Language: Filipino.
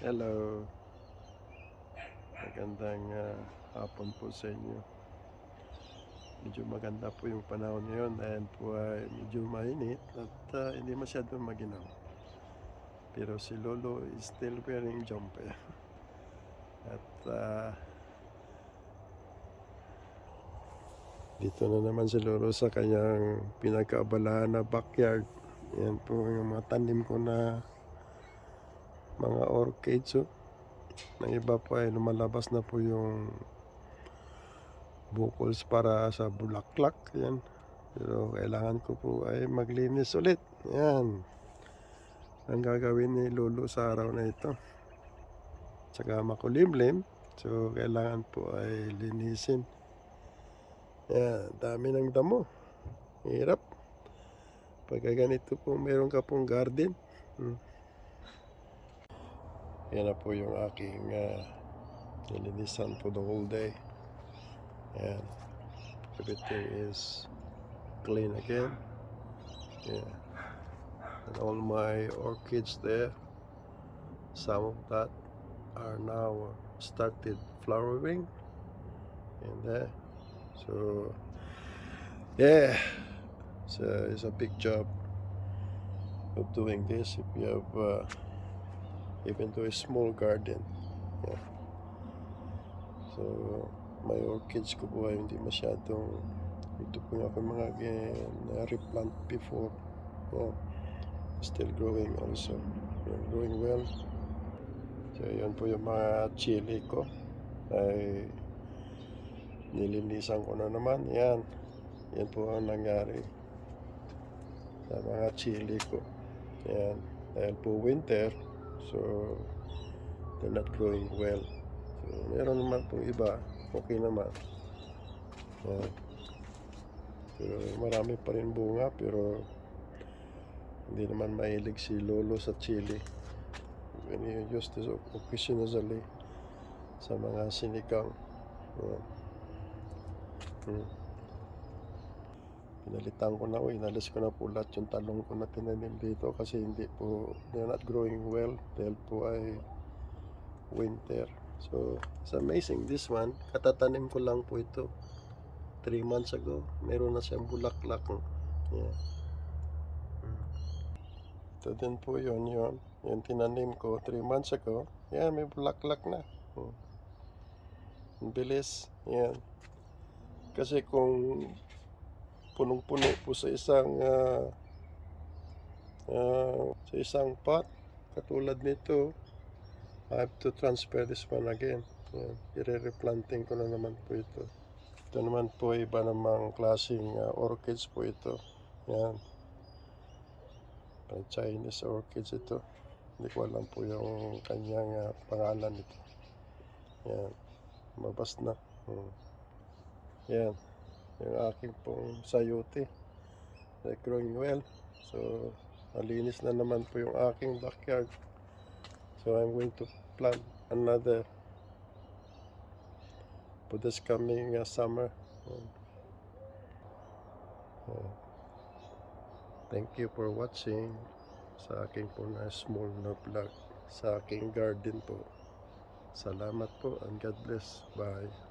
Hello, magandang hapon po sa inyo. Medyo maganda po yung panahon ngayon dahil po ay medyo mainit at hindi masyadong maginaw. Pero si Lolo is still wearing jumper. At dito na naman si Lolo sa kanyang pinagkaabalahan na backyard. Yan po yung mga tanim ko na mga orchids. Ng iba po ay lumalabas na po yung bukols para sa bulaklak. Yan. Pero kailangan ko po ay maglinis ulit. Yan. Ang gagawin ni Lolo sa araw na ito. Tsaka makulimlim. So kailangan po ay linisin. Yan. Dami ng damo. Hirap. Pagka ganito po meron ka pong garden. Yan na po yung aking nilinisan for the whole day. Yan. Everything is clean again. Yeah. And all my orchids there, some of that are now started flowering and there. So yeah, so it's a big job of doing this if you have even though a small garden. Yeah. So my orchids ko po ay hindi masyadong, ito po nga ako mga replant before. Yeah. Still growing also. Growing well. So yun po yung mga chili ko ay nilinisan ko na naman. Yan po ang nangyari sa mga chili ko. Yan, dahil po winter, so they're not growing well. So meron naman po iba, okay naman. Yan. Pero marami pa rin bunga, pero hindi naman mahilig si Lolo sa chili. When you use this occasionally sa mga sinigang. Pinalitan ko na, inalis ko na po lahat yung talong ko na tinanim dito kasi hindi po, they're not growing well dahil po ay winter. So it's amazing, this one katatanim ko lang po ito 3 months ago, meron na siyang bulaklak. Yeah. Ito din po yun yung tinanim ko 3 months ago. Yan, may bulaklak na. Ang bilis. Yan. Kasi kung punong-puno po sa isang pot katulad nito, I have to transfer this one again. Yan. I-replanting ko na naman po ito. Ito naman po iba namang klaseng orchids po ito. Yan. Chinese orchids ito. Hindi ko alam po yung kanyang pangalan ito. Yan. Mabas na. Yan. Yung aking pong sayote. They're growing well. So, malinis na naman po yung aking backyard. So, I'm going to plant another for this coming summer. Thank you for watching sa aking po na small na vlog sa aking garden po. Salamat po and God bless. Bye.